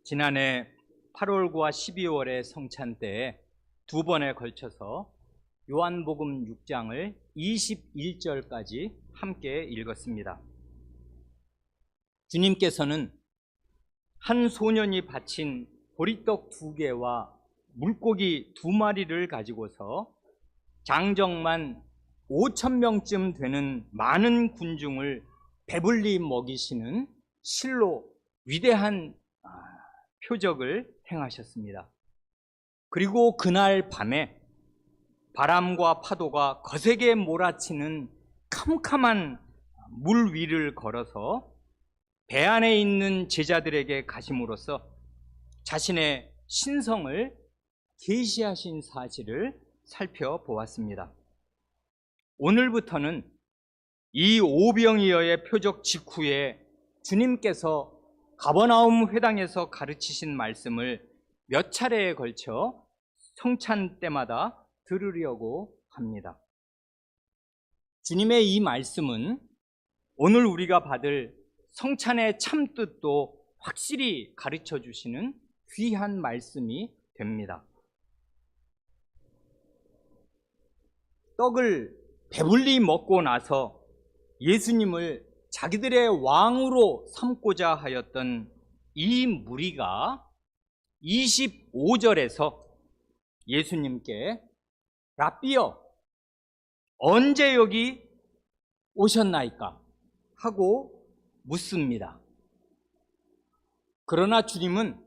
지난해 8월과 12월의 성찬 때 두 번에 걸쳐서 요한복음 6장을 21절까지 함께 읽었습니다. 주님께서는 한 소년이 바친 보리떡 2개와 물고기 2마리를 가지고서 장정만 5,000명쯤 되는 많은 군중을 배불리 먹이시는 실로 위대한 표적을 행하셨습니다. 그리고 그날 밤에 바람과 파도가 거세게 몰아치는 캄캄한 물 위를 걸어서 배 안에 있는 제자들에게 가심으로써 자신의 신성을 계시하신 사실을 살펴보았습니다. 오늘부터는 이 오병이어의 표적 직후에 주님께서 가버나움 회당에서 가르치신 말씀을 몇 차례에 걸쳐 성찬 때마다 들으려고 합니다. 주님의 이 말씀은 오늘 우리가 받을 성찬의 참뜻도 확실히 가르쳐 주시는 귀한 말씀이 됩니다. 떡을 배불리 먹고 나서 예수님을 자기들의 왕으로 삼고자 하였던 이 무리가 25절에서 예수님께 랍비여 언제 여기 오셨나이까 하고 묻습니다. 그러나 주님은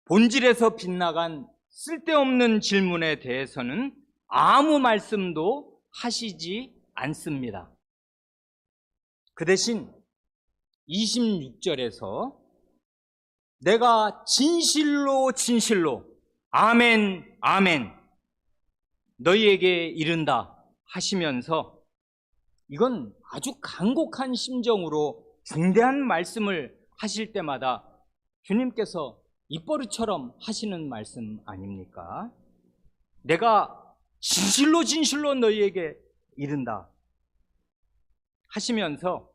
본질에서 빗나간 쓸데없는 질문에 대해서는 아무 말씀도 하시지 않습니다. 그 대신 26절에서 내가 진실로 진실로 아멘 아멘 너희에게 이른다 하시면서 이건 아주 간곡한 심정으로 중대한 말씀을 하실 때마다 주님께서 입버릇처럼 하시는 말씀 아닙니까? 내가 진실로 진실로 너희에게 이른다 하시면서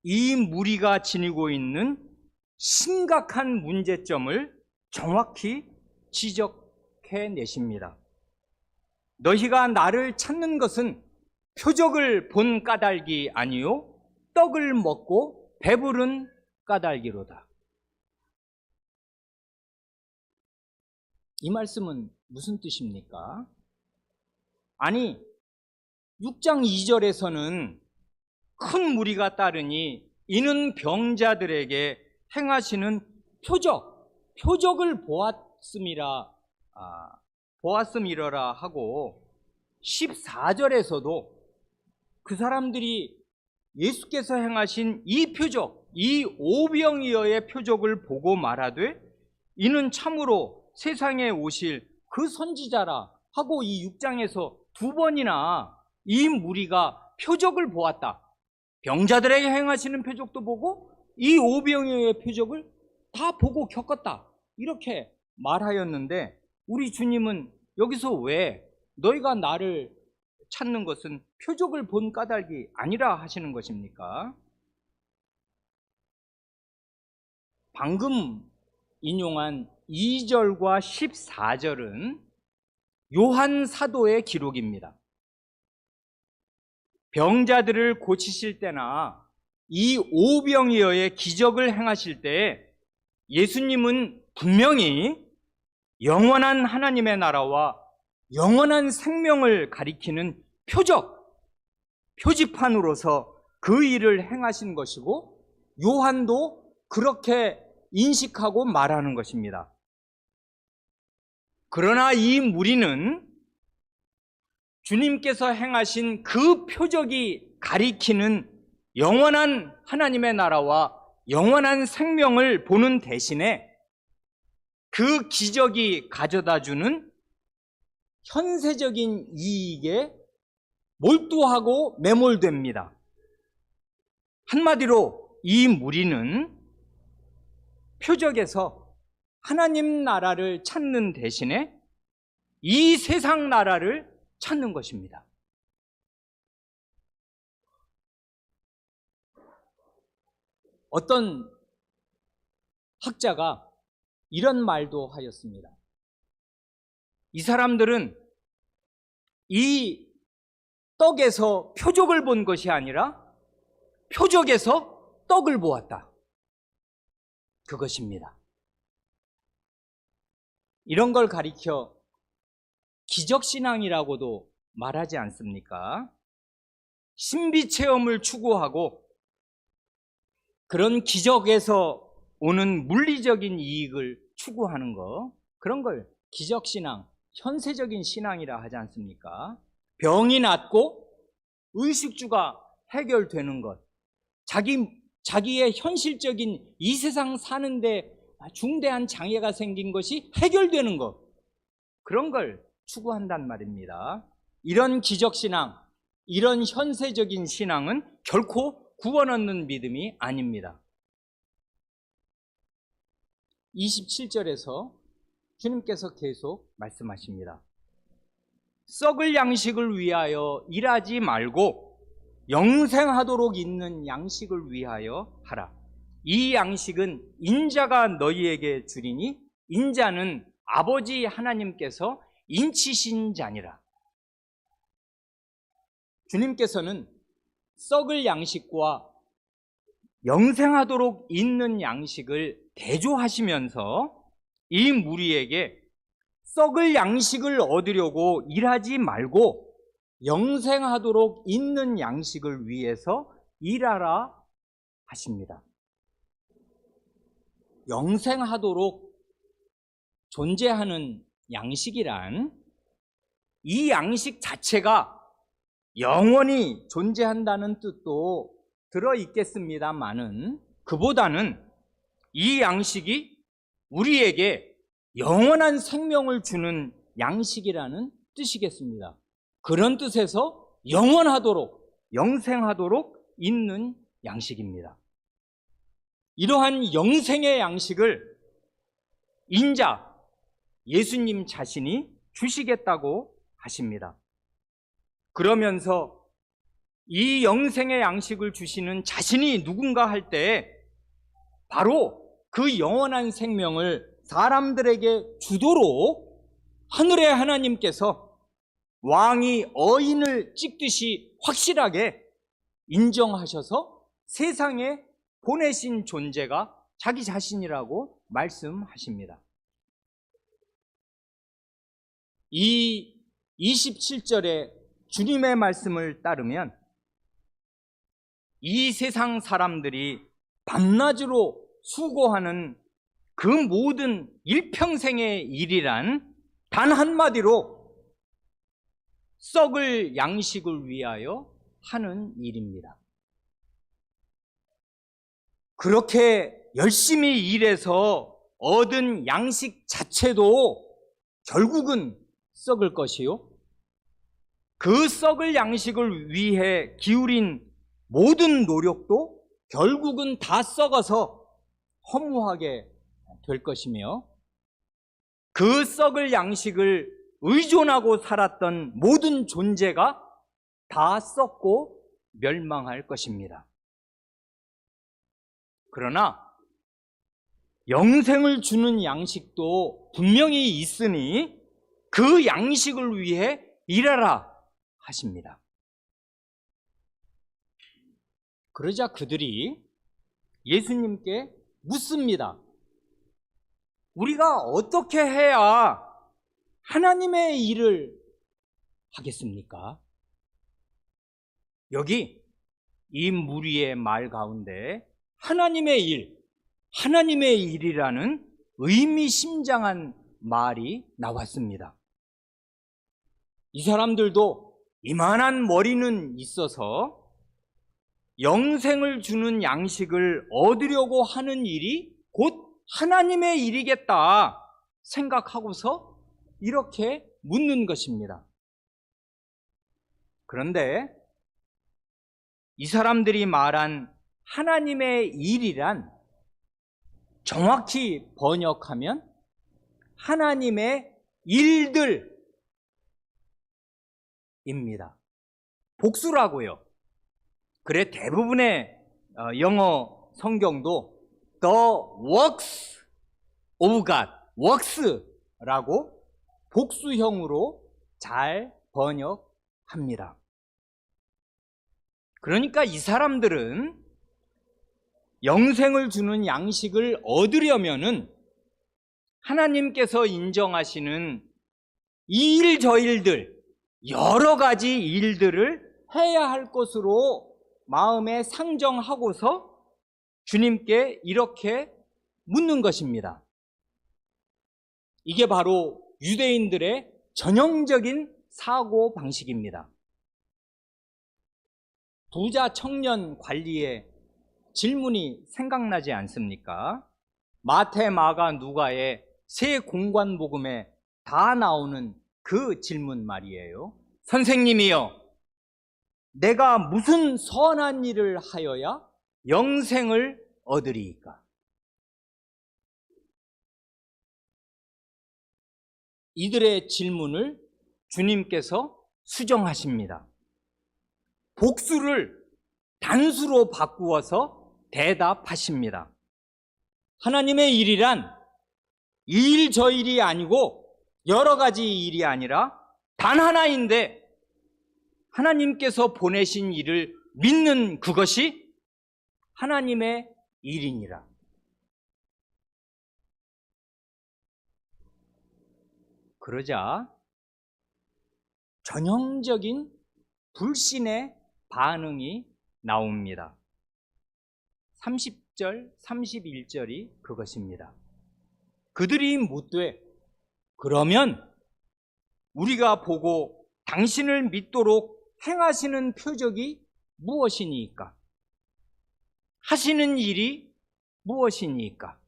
이 무리가 지니고 있는 심각한 문제점을 정확히 지적해내십니다. 너희가 나를 찾는 것은 표적을 본 까닭이 아니요 떡을 먹고 배부른 까닭이로다. 이 말씀은 무슨 뜻입니까? 아니 6장 2절에서는 큰 무리가 따르니 이는 병자들에게 행하시는 표적을 보았음이러라 하고 14절에서도 그 사람들이 예수께서 행하신 이 표적, 이 오병이어의 표적을 보고 말하되 이는 참으로 세상에 오실 그 선지자라 하고 이 6장에서 2번이나 이 무리가 표적을 보았다. 병자들에게 행하시는 표적도 보고 이 오병이어의 표적을 다 보고 겪었다. 이렇게 말하였는데 우리 주님은 여기서 왜 너희가 나를 찾는 것은 표적을 본 까닭이 아니라 하시는 것입니까? 방금 인용한 2절과 14절은 요한 사도의 기록입니다. 병자들을 고치실 때나 이 오병이어의 기적을 행하실 때 예수님은 분명히 영원한 하나님의 나라와 영원한 생명을 가리키는 표지판으로서 그 일을 행하신 것이고 요한도 그렇게 인식하고 말하는 것입니다. 그러나 이 무리는 주님께서 행하신 그 표적이 가리키는 영원한 하나님의 나라와 영원한 생명을 보는 대신에 그 기적이 가져다주는 현세적인 이익에 몰두하고 매몰됩니다. 한마디로 이 무리는 표적에서 하나님 나라를 찾는 대신에 이 세상 나라를 찾는 것입니다. 어떤 학자가 이런 말도 하였습니다. 이 사람들은 이 떡에서 표적을 본 것이 아니라 표적에서 떡을 보았다. 그것입니다. 이런 걸 가리켜 기적신앙이라고도 말하지 않습니까? 신비체험을 추구하고 그런 기적에서 오는 물리적인 이익을 추구하는 거, 그런 걸 기적신앙, 현세적인 신앙이라 하지 않습니까? 병이 낫고 의식주가 해결되는 것, 자기의 현실적인 이 세상 사는데 중대한 장애가 생긴 것이 해결되는 것, 그런 걸 추구한단 말입니다. 이런 기적신앙, 이런 현세적인 신앙은 결코 구원 얻는 믿음이 아닙니다. 27절에서 주님께서 계속 말씀하십니다. 썩을 양식을 위하여 일하지 말고 영생하도록 있는 양식을 위하여 하라. 이 양식은 인자가 너희에게 주리니 인자는 아버지 하나님께서 인치신 자니라. 주님께서는 썩을 양식과 영생하도록 있는 양식을 대조하시면서 이 무리에게 썩을 양식을 얻으려고 일하지 말고 영생하도록 있는 양식을 위해서 일하라 하십니다. 영생하도록 존재하는 양식이란 이 양식 자체가 영원히 존재한다는 뜻도 들어있겠습니다마는 그보다는 이 양식이 우리에게 영원한 생명을 주는 양식이라는 뜻이겠습니다. 그런 뜻에서 영원하도록, 영생하도록 있는 양식입니다. 이러한 영생의 양식을 인자, 예수님 자신이 주시겠다고 하십니다. 그러면서 이 영생의 양식을 주시는 자신이 누군가 할 때 바로 그 영원한 생명을 사람들에게 주도록 하늘의 하나님께서 왕이 어인을 찍듯이 확실하게 인정하셔서 세상에 보내신 존재가 자기 자신이라고 말씀하십니다. 이 27절에 주님의 말씀을 따르면 이 세상 사람들이 밤낮으로 수고하는 그 모든 일평생의 일이란 단 한마디로 썩을 양식을 위하여 하는 일입니다. 그렇게 열심히 일해서 얻은 양식 자체도 결국은 썩을 것이요, 그 썩을 양식을 위해 기울인 모든 노력도 결국은 다 썩어서 허무하게 될 것이며, 그 썩을 양식을 의존하고 살았던 모든 존재가 다 썩고 멸망할 것입니다. 그러나 영생을 주는 양식도 분명히 있으니 그 양식을 위해 일하라 하십니다. 그러자 그들이 예수님께 묻습니다. 우리가 어떻게 해야 하나님의 일을 하겠습니까? 여기 이 무리의 말 가운데 하나님의 일, 하나님의 일이라는 의미심장한 말이 나왔습니다. 이 사람들도 이만한 머리는 있어서 영생을 주는 양식을 얻으려고 하는 일이 곧 하나님의 일이겠다 생각하고서 이렇게 묻는 것입니다. 그런데 이 사람들이 말한 하나님의 일이란 정확히 번역하면 하나님의 일들입니다. 복수라고요. 그래 대부분의 영어 성경도 the works of God, works라고 복수형으로 잘 번역합니다. 그러니까 이 사람들은 영생을 주는 양식을 얻으려면은 하나님께서 인정하시는 이 일 저 일들, 여러 가지 일들을 해야 할 것으로 마음에 상정하고서 주님께 이렇게 묻는 것입니다. 이게 바로 유대인들의 전형적인 사고 방식입니다. 부자 청년 관리의 질문이 생각나지 않습니까? 마태, 마가, 누가의 세 공관복음에 다 나오는 그 질문 말이에요. 선생님이여, 내가 무슨 선한 일을 하여야 영생을 얻으리이까? 이들의 질문을 주님께서 수정하십니다. 복수를 단수로 바꾸어서 대답하십니다. 하나님의 일이란 이 일 저 일이 아니고 여러 가지 일이 아니라 단 하나인데 하나님께서 보내신 일을 믿는 그것이 하나님의 일이니라. 그러자 전형적인 불신의 반응이 나옵니다. 30절, 31절이 그것입니다. 그들이 묻되 그러면 우리가 보고 당신을 믿도록 행하시는 표적이 무엇이니까? 하시는 일이 무엇이니까?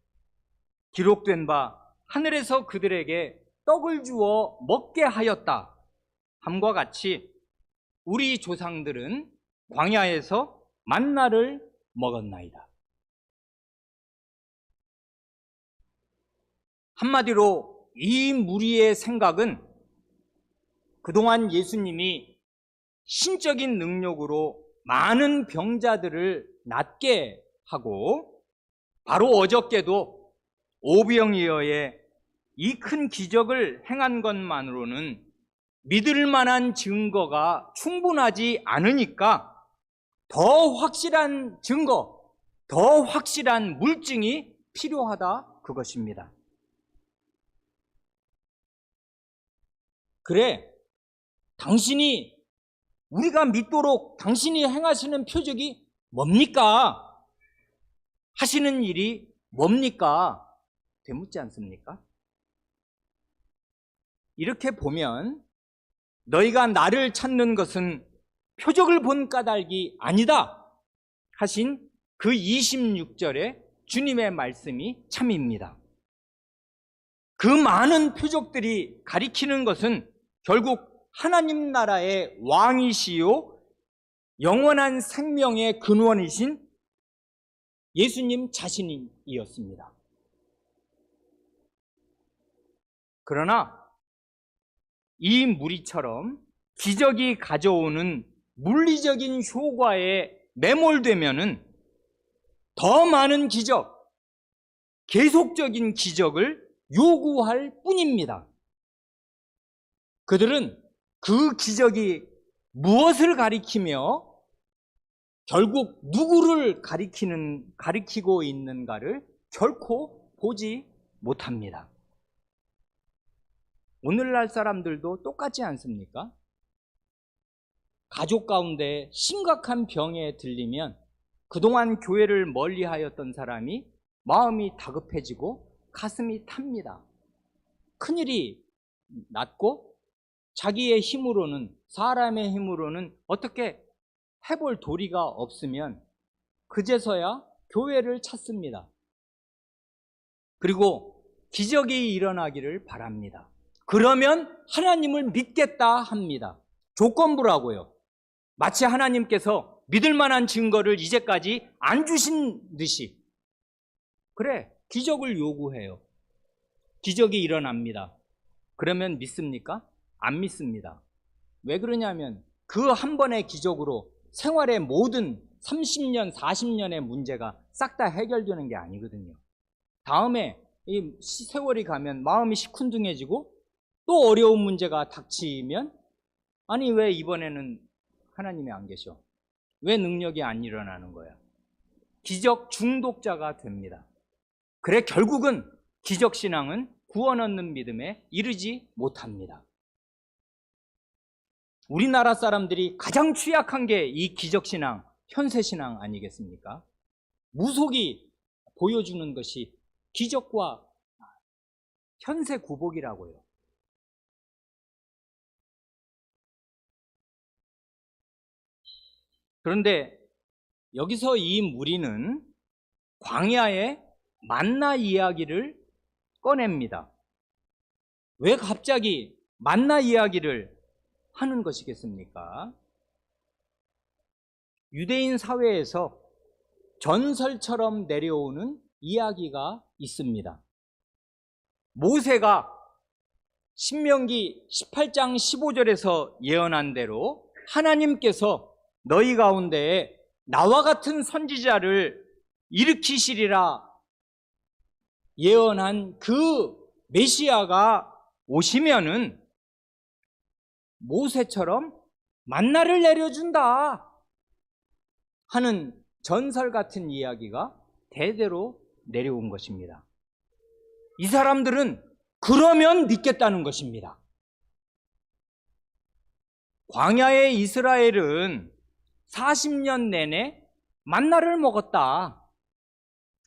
기록된 바 하늘에서 그들에게 떡을 주어 먹게 하였다 함과 같이 우리 조상들은 광야에서 만나를 먹었나이다. 한마디로 이 무리의 생각은 그동안 예수님이 신적인 능력으로 많은 병자들을 낫게 하고 바로 어저께도 오병이어의 이 큰 기적을 행한 것만으로는 믿을 만한 증거가 충분하지 않으니까 더 확실한 증거, 더 확실한 물증이 필요하다 그것입니다. 그래, 당신이 우리가 믿도록 당신이 행하시는 표적이 뭡니까? 하시는 일이 뭡니까? 되묻지 않습니까? 이렇게 보면 너희가 나를 찾는 것은 표적을 본 까닭이 아니다 하신 그 26절의 주님의 말씀이 참입니다. 그 많은 표적들이 가리키는 것은 결국 하나님 나라의 왕이시요 영원한 생명의 근원이신 예수님 자신이었습니다. 그러나 이 무리처럼 기적이 가져오는 물리적인 효과에 매몰되면은 더 많은 기적, 계속적인 기적을 요구할 뿐입니다. 그들은 그 기적이 무엇을 가리키며 결국 누구를 가리키고 있는가를 결코 보지 못합니다. 오늘날 사람들도 똑같지 않습니까? 가족 가운데 심각한 병에 들리면 그동안 교회를 멀리하였던 사람이 마음이 다급해지고 가슴이 탑니다. 큰일이 났고 자기의 힘으로는, 사람의 힘으로는 어떻게 해볼 도리가 없으면 그제서야 교회를 찾습니다. 그리고 기적이 일어나기를 바랍니다. 그러면 하나님을 믿겠다 합니다. 조건부라고요. 마치 하나님께서 믿을 만한 증거를 이제까지 안 주신 듯이. 그래, 기적을 요구해요. 기적이 일어납니다. 그러면 믿습니까? 안 믿습니다. 왜 그러냐면 그 한 번의 기적으로 생활의 모든 30년, 40년의 문제가 싹 다 해결되는 게 아니거든요. 다음에 이 세월이 가면 마음이 시큰둥해지고 또 어려운 문제가 닥치면 아니 왜 이번에는 하나님이 안 계셔? 왜 능력이 안 일어나는 거야? 기적 중독자가 됩니다. 그래 결국은 기적신앙은 구원 얻는 믿음에 이르지 못합니다. 우리나라 사람들이 가장 취약한 게 이 기적신앙, 현세신앙 아니겠습니까? 무속이 보여주는 것이 기적과 현세구복이라고요. 그런데 여기서 이 무리는 광야의 만나 이야기를 꺼냅니다. 왜 갑자기 만나 이야기를 하는 것이겠습니까? 유대인 사회에서 전설처럼 내려오는 이야기가 있습니다. 모세가 신명기 18장 15절에서 예언한 대로 하나님께서 너희 가운데에 나와 같은 선지자를 일으키시리라 예언한 그 메시아가 오시면은 모세처럼 만나를 내려준다 하는 전설 같은 이야기가 대대로 내려온 것입니다. 이 사람들은 그러면 믿겠다는 것입니다. 광야의 이스라엘은 40년 내내 만나를 먹었다.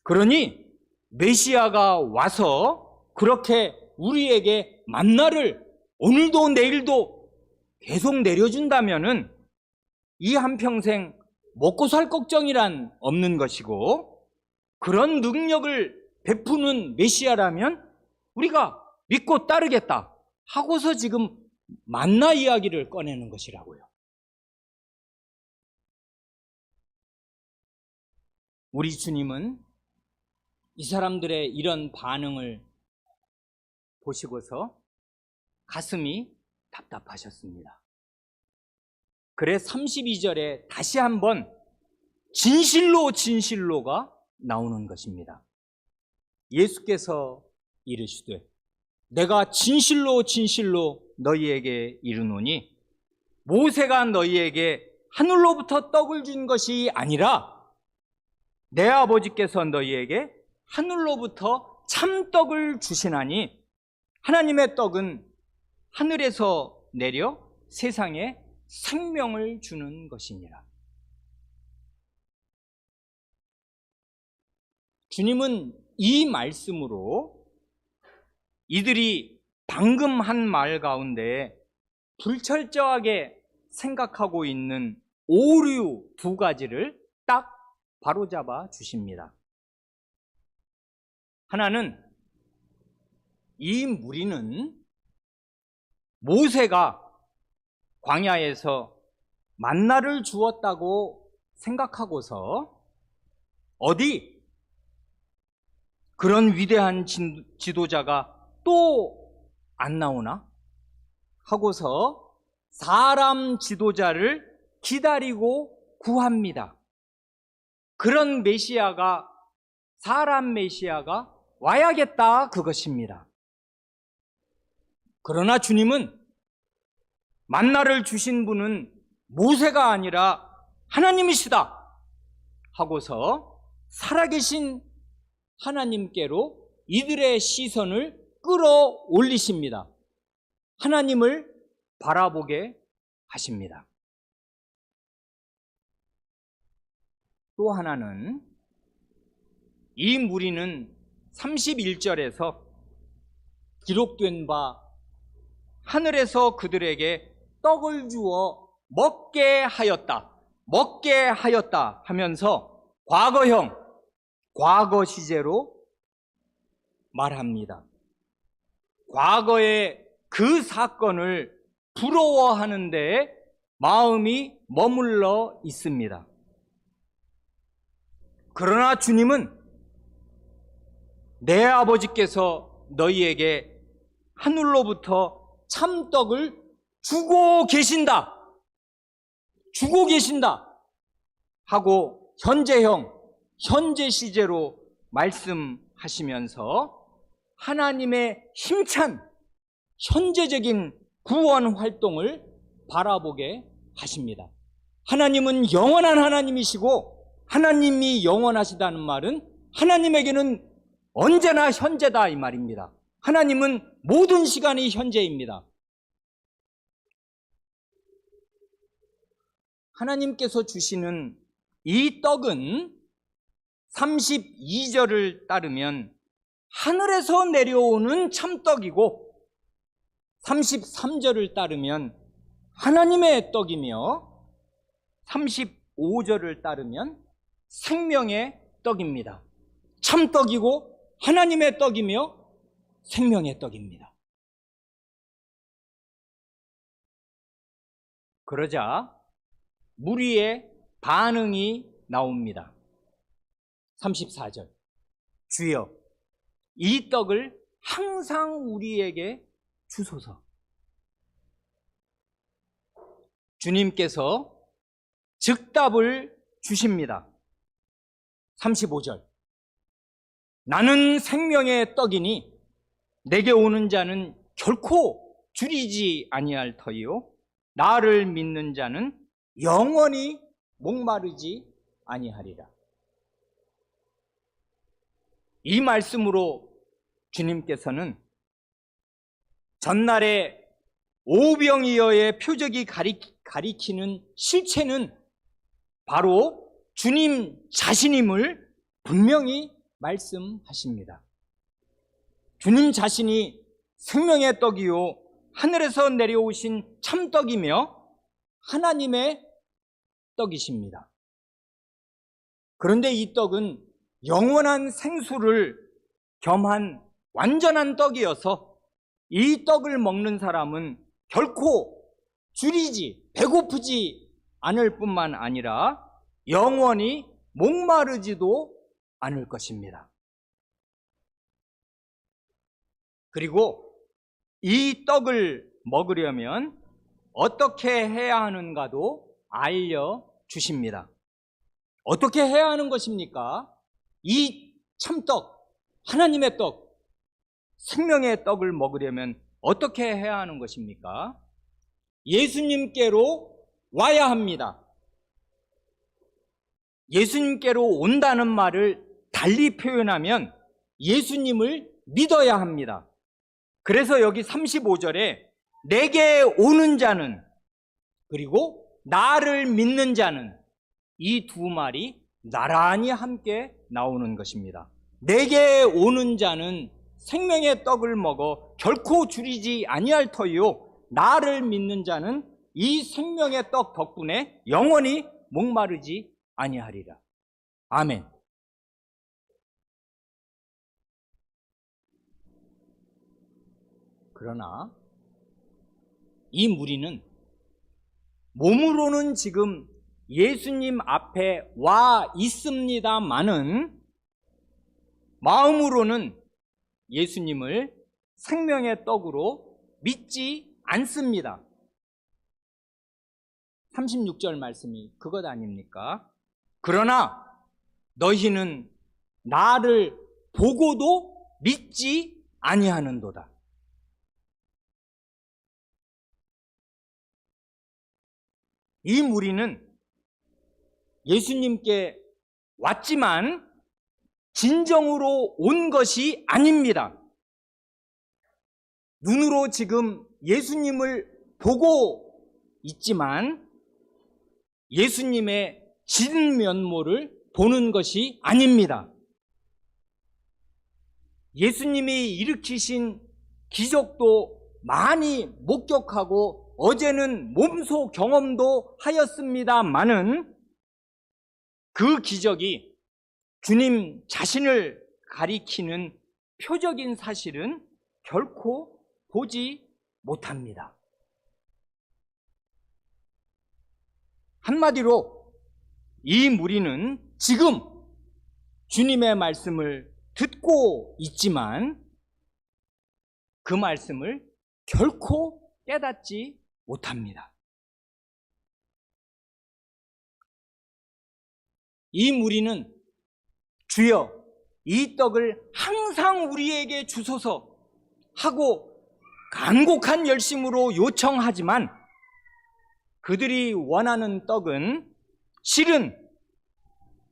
그러니 메시아가 와서 그렇게 우리에게 만나를 오늘도 내일도 계속 내려준다면은 이 한평생 먹고 살 걱정이란 없는 것이고 그런 능력을 베푸는 메시아라면 우리가 믿고 따르겠다 하고서 지금 만나 이야기를 꺼내는 것이라고요. 우리 주님은 이 사람들의 이런 반응을 보시고서 가슴이 답답하셨습니다. 그래 32절에 다시 한번 진실로가 나오는 것입니다. 예수께서 이르시되 내가 진실로 너희에게 이르노니 모세가 너희에게 하늘로부터 떡을 준 것이 아니라 내 아버지께서 너희에게 하늘로부터 참떡을 주시나니 하나님의 떡은 하늘에서 내려 세상에 생명을 주는 것이니라. 주님은 이 말씀으로 이들이 방금 한 말 가운데 불철저하게 생각하고 있는 오류 두 가지를 딱 바로잡아 주십니다. 하나는 이 무리는 모세가 광야에서 만나를 주었다고 생각하고서 어디 그런 위대한 지도자가 또 안 나오나 하고서 사람 지도자를 기다리고 구합니다. 그런 메시아가 사람 메시아가 와야겠다 그것입니다. 그러나 주님은 만나를 주신 분은 모세가 아니라 하나님이시다 하고서 살아계신 하나님께로 이들의 시선을 끌어올리십니다. 하나님을 바라보게 하십니다. 또 하나는 이 무리는 31절에서 기록된 바 하늘에서 그들에게 떡을 주어 먹게 하였다 하면서 과거형, 과거 시제로 말합니다. 과거의 그 사건을 부러워하는 데에 마음이 머물러 있습니다. 그러나 주님은 내 아버지께서 너희에게 하늘로부터 참떡을 주고 계신다 하고 현재형, 현재 시제로 말씀하시면서 하나님의 힘찬 현재적인 구원 활동을 바라보게 하십니다. 하나님은 영원한 하나님이시고, 하나님이 영원하시다는 말은 하나님에게는 언제나 현재다 이 말입니다. 하나님은 모든 시간이 현재입니다. 하나님께서 주시는 이 떡은 32절을 따르면 하늘에서 내려오는 참떡이고, 33절을 따르면 하나님의 떡이며, 35절을 따르면 생명의 떡입니다. 참떡이고 하나님의 떡이며 생명의 떡입니다. 그러자 무리의 반응이 나옵니다. 34절. 주여, 이 떡을 항상 우리에게 주소서. 주님께서 즉답을 주십니다. 35절. 나는 생명의 떡이니 내게 오는 자는 결코 줄이지 아니할 터이요, 나를 믿는 자는 영원히 목마르지 아니하리라. 이 말씀으로 주님께서는 전날에 오병이어의 표적이 가리키는 실체는 바로 주님 자신임을 분명히 말씀하십니다. 주님 자신이 생명의 떡이요 하늘에서 내려오신 참떡이며 하나님의 떡이십니다. 그런데 이 떡은 영원한 생수를 겸한 완전한 떡이어서 이 떡을 먹는 사람은 결코 줄이지, 배고프지 않을 뿐만 아니라 영원히 목마르지도 않을 것입니다. 그리고 이 떡을 먹으려면 어떻게 해야 하는가도 알려주십니다. 어떻게 해야 하는 것입니까? 이 참떡, 하나님의 떡, 생명의 떡을 먹으려면 어떻게 해야 하는 것입니까? 예수님께로 와야 합니다. 예수님께로 온다는 말을 달리 표현하면 예수님을 믿어야 합니다. 그래서 여기 35절에 내게 오는 자는, 그리고 나를 믿는 자는, 이 두 말이 나란히 함께 나오는 것입니다. 내게 오는 자는 생명의 떡을 먹어 결코 줄이지 아니할 터이요, 나를 믿는 자는 이 생명의 떡 덕분에 영원히 목마르지 아니하리라. 아멘. 그러나 이 무리는 몸으로는 지금 예수님 앞에 와 있습니다마는 마음으로는 예수님을 생명의 떡으로 믿지 않습니다. 36절 말씀이 그것 아닙니까? 그러나 너희는 나를 보고도 믿지 아니하는도다. 이 무리는 예수님께 왔지만 진정으로 온 것이 아닙니다. 눈으로 지금 예수님을 보고 있지만 예수님의 진면모를 보는 것이 아닙니다. 예수님이 일으키신 기적도 많이 목격하고 어제는 몸소 경험도 하였습니다마는 그 기적이 주님 자신을 가리키는 표적인 사실은 결코 보지 못합니다. 한마디로 이 무리는 지금 주님의 말씀을 듣고 있지만 그 말씀을 결코 깨닫지 못합니다. 이 무리는 주여 이 떡을 항상 우리에게 주소서 하고 간곡한 열심으로 요청하지만 그들이 원하는 떡은 실은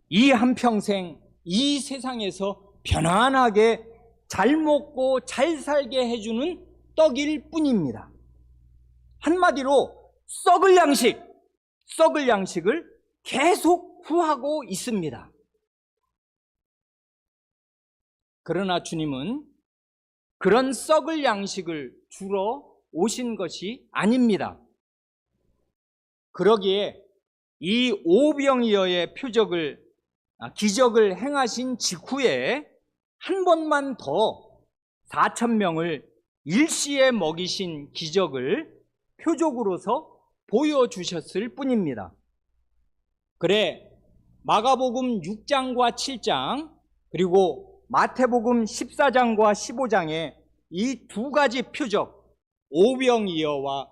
이 한평생 이 세상에서 편안하게 잘 먹고 잘 살게 해주는 떡일 뿐입니다. 한마디로 썩을 양식을 계속 구하고 있습니다. 그러나 주님은 그런 썩을 양식을 주러 오신 것이 아닙니다. 그러기에 이 오병이어의 기적을 행하신 직후에 한 번만 더 4,000명을 일시에 먹이신 기적을 표적으로서 보여주셨을 뿐입니다. 그래 마가복음 6장과 7장 그리고 마태복음 14장과 15장에 이 두 가지 표적, 오병이어와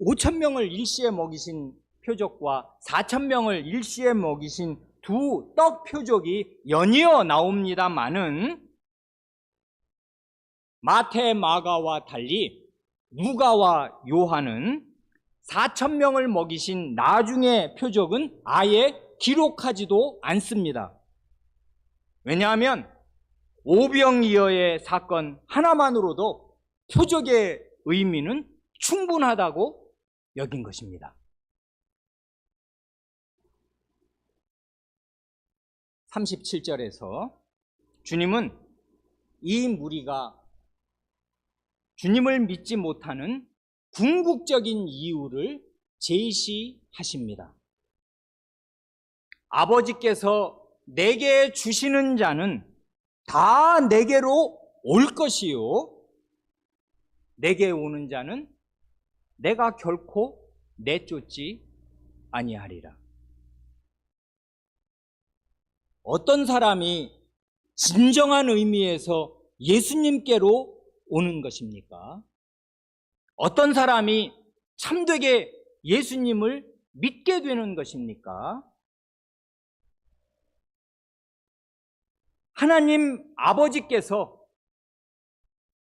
5,000명을 일시에 먹이신 표적과 4,000명을 일시에 먹이신 두 떡 표적이 연이어 나옵니다마는 마태, 마가와 달리 누가와 요한은 4,000명을 먹이신 나중의 표적은 아예 기록하지도 않습니다. 왜냐하면 오병이어의 사건 하나만으로도 표적의 의미는 충분하다고 여긴 것입니다. 37절에서 주님은 이 무리가 주님을 믿지 못하는 궁극적인 이유를 제시하십니다. 아버지께서 내게 주시는 자는 다 내게로 올 것이요 내게 오는 자는 내가 결코 내쫓지 아니하리라. 어떤 사람이 진정한 의미에서 예수님께로 오는 것입니까? 어떤 사람이 참되게 예수님을 믿게 되는 것입니까? 하나님 아버지께서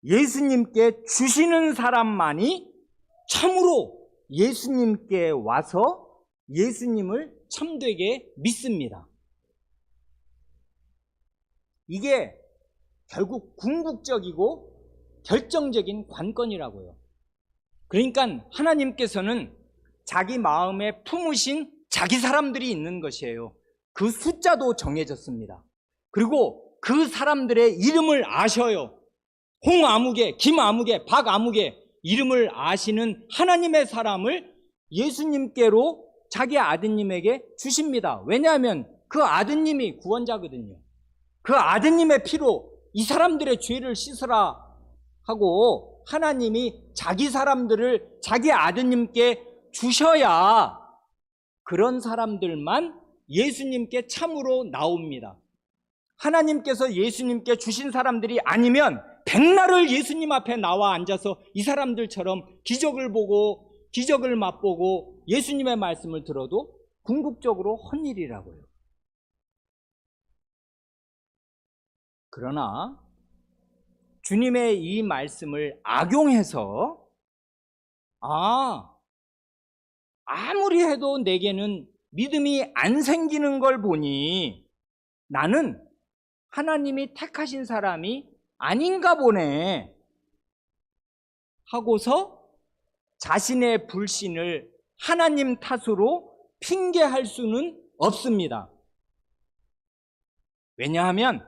예수님께 주시는 사람만이 참으로 예수님께 와서 예수님을 참되게 믿습니다. 이게 결국 궁극적이고 결정적인 관건이라고요. 그러니까 하나님께서는 자기 마음에 품으신 자기 사람들이 있는 것이에요. 그 숫자도 정해졌습니다. 그리고 그 사람들의 이름을 아셔요. 홍아무개, 김아무개, 박아무개 이름을 아시는 하나님의 사람을 예수님께로 자기 아드님에게 주십니다. 왜냐하면 그 아드님이 구원자거든요. 그 아드님의 피로 이 사람들의 죄를 씻으라 하고 하나님이 자기 사람들을 자기 아드님께 주셔야 그런 사람들만 예수님께 참으로 나옵니다. 하나님께서 예수님께 주신 사람들이 아니면 백날을 예수님 앞에 나와 앉아서 이 사람들처럼 기적을 보고 기적을 맛보고 예수님의 말씀을 들어도 궁극적으로 헛일이라고요. 그러나 주님의 이 말씀을 악용해서 아무리 해도 내게는 믿음이 안 생기는 걸 보니 나는 하나님이 택하신 사람이 아닌가 보네 하고서 자신의 불신을 하나님 탓으로 핑계할 수는 없습니다. 왜냐하면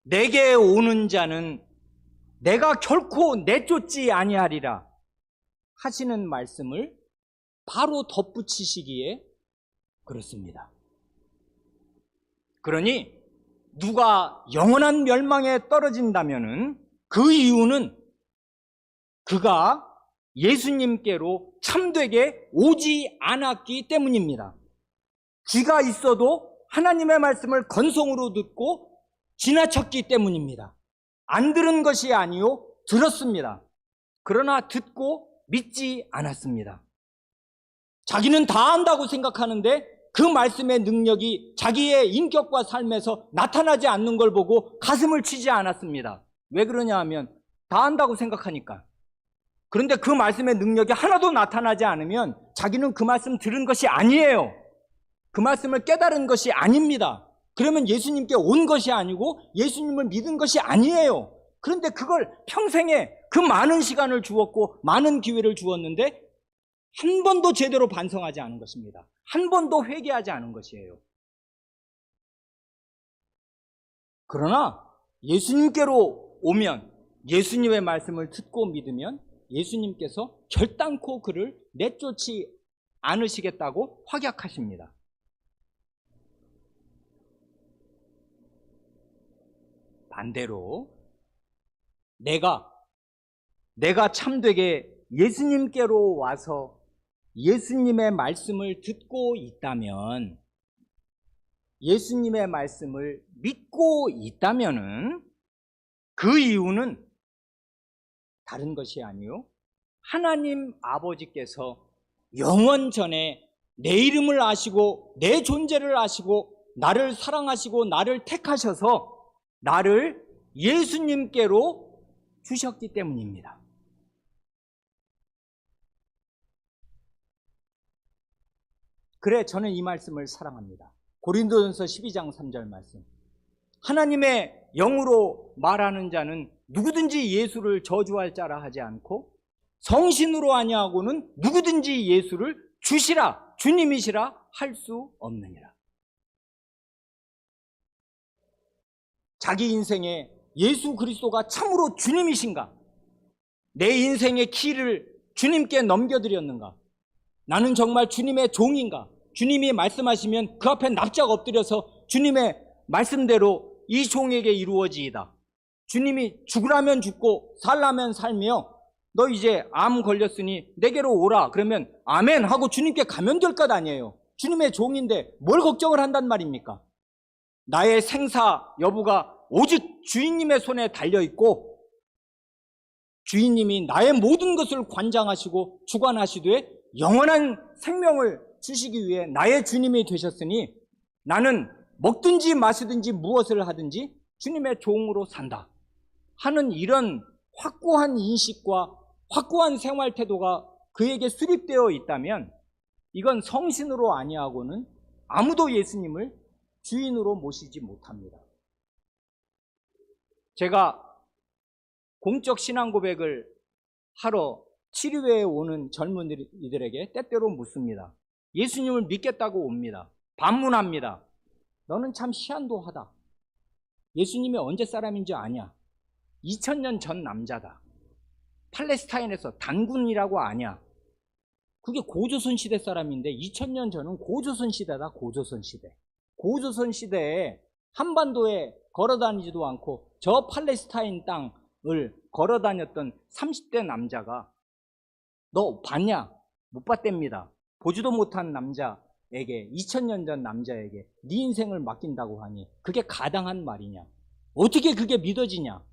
내게 오는 자는 내가 결코 내쫓지 아니하리라 하시는 말씀을 바로 덧붙이시기에 그렇습니다. 그러니 누가 영원한 멸망에 떨어진다면은 그 이유는 그가 예수님께로 참되게 오지 않았기 때문입니다. 귀가 있어도 하나님의 말씀을 건성으로 듣고 지나쳤기 때문입니다. 안 들은 것이 아니요 들었습니다. 그러나 듣고 믿지 않았습니다. 자기는 다 안다고 생각하는데 그 말씀의 능력이 자기의 인격과 삶에서 나타나지 않는 걸 보고 가슴을 치지 않았습니다. 왜 그러냐 하면 다 안다고 생각하니까. 그런데 그 말씀의 능력이 하나도 나타나지 않으면 자기는 그 말씀 들은 것이 아니에요. 그 말씀을 깨달은 것이 아닙니다. 그러면 예수님께 온 것이 아니고 예수님을 믿은 것이 아니에요. 그런데 그걸 평생에 그 많은 시간을 주었고 많은 기회를 주었는데 한 번도 제대로 반성하지 않은 것입니다. 한 번도 회개하지 않은 것이에요. 그러나 예수님께로 오면, 예수님의 말씀을 듣고 믿으면 예수님께서 결단코 그를 내쫓지 않으시겠다고 확약하십니다. 반대로 내가 참되게 예수님께로 와서 예수님의 말씀을 듣고 있다면, 예수님의 말씀을 믿고 있다면은 그 이유는 다른 것이 아니요, 하나님 아버지께서 영원 전에 내 이름을 아시고 내 존재를 아시고 나를 사랑하시고 나를 택하셔서 나를 예수님께로 주셨기 때문입니다. 그래, 저는 이 말씀을 사랑합니다. 고린도전서 12장 3절 말씀. 하나님의 영으로 말하는 자는 누구든지 예수를 저주할 자라 하지 않고 성신으로 아니하고는 누구든지 예수를 주시라, 주님이시라 할 수 없느니라. 자기 인생에 예수 그리스도가 참으로 주님이신가? 내 인생의 키를 주님께 넘겨드렸는가? 나는 정말 주님의 종인가? 주님이 말씀하시면 그 앞에 납작 엎드려서 주님의 말씀대로 이 종에게 이루어지이다. 주님이 죽으라면 죽고 살라면 살며 너 이제 암 걸렸으니 내게로 오라 그러면 아멘 하고 주님께 가면 될 것 아니에요. 주님의 종인데 뭘 걱정을 한단 말입니까? 나의 생사 여부가 오직 주인님의 손에 달려있고 주인님이 나의 모든 것을 관장하시고 주관하시되 영원한 생명을 주시기 위해 나의 주님이 되셨으니 나는 먹든지 마시든지 무엇을 하든지 주님의 종으로 산다 하는 이런 확고한 인식과 확고한 생활 태도가 그에게 수립되어 있다면 이건 성신으로 아니하고는 아무도 예수님을 주인으로 모시지 못합니다. 제가 공적 신앙 고백을 하러 치료회에 오는 젊은이들에게 때때로 묻습니다. 예수님을 믿겠다고 옵니다. 반문합니다. 너는 참 희한도하다. 예수님이 언제 사람인지 아냐? 2000년 전 남자다. 팔레스타인에서 단군이라고 아냐? 그게 고조선 시대 사람인데 2000년 전은 고조선 시대다. 고조선 시대. 고조선 시대에 한반도에 걸어다니지도 않고 저 팔레스타인 땅을 걸어다녔던 30대 남자가 너 봤냐? 못 봤답니다. 보지도 못한 남자에게 2000년 전 남자에게 네 인생을 맡긴다고 하니 그게 가당한 말이냐? 어떻게 그게 믿어지냐?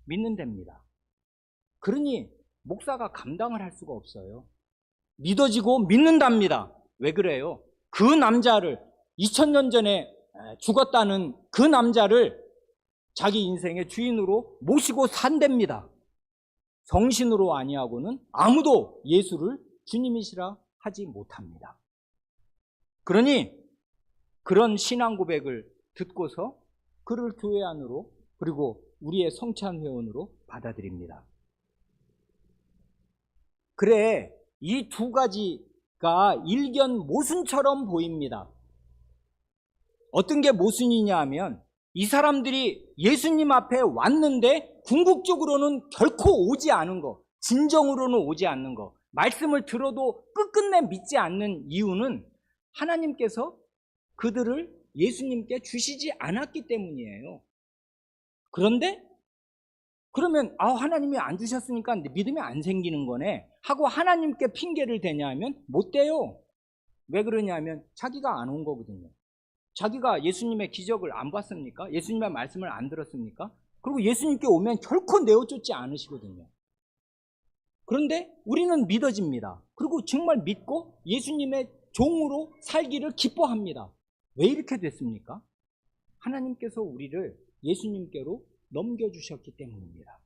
믿는답니다. 그러니 목사가 감당을 할 수가 없어요. 믿어지고 믿는답니다. 왜 그래요? 그 남자를 2000년 전에 죽었다는 그 남자를 자기 인생의 주인으로 모시고 산답니다. 성신으로 아니하고는 아무도 예수를 주님이시라 하지 못합니다. 그러니 그런 신앙 고백을 듣고서 그를 교회 안으로 그리고 우리의 성찬 회원으로 받아들입니다. 그래, 이 두 가지가 일견 모순처럼 보입니다. 어떤 게 모순이냐 하면 이 사람들이 예수님 앞에 왔는데 궁극적으로는 결코 오지 않은 거, 진정으로는 오지 않는 거, 말씀을 들어도 끝끝내 믿지 않는 이유는 하나님께서 그들을 예수님께 주시지 않았기 때문이에요. 그런데 그러면 하나님이 안 주셨으니까 믿음이 안 생기는 거네 하고 하나님께 핑계를 대냐 하면 못 대요. 왜 그러냐면 자기가 안 온 거거든요. 자기가 예수님의 기적을 안 봤습니까? 예수님의 말씀을 안 들었습니까? 그리고 예수님께 오면 결코 내어쫓지 않으시거든요. 그런데 우리는 믿어집니다. 그리고 정말 믿고 예수님의 종으로 살기를 기뻐합니다. 왜 이렇게 됐습니까? 하나님께서 우리를 예수님께로 넘겨주셨기 때문입니다.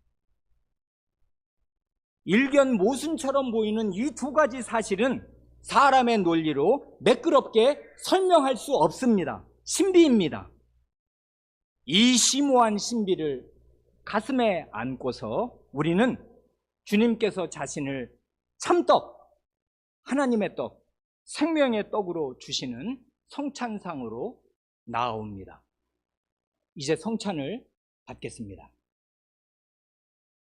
일견 모순처럼 보이는 이 두 가지 사실은 사람의 논리로 매끄럽게 설명할 수 없습니다. 신비입니다. 이 심오한 신비를 가슴에 안고서 우리는 주님께서 자신을 참떡, 하나님의 떡, 생명의 떡으로 주시는 성찬상으로 나아옵니다. 이제 성찬을 받겠습니다.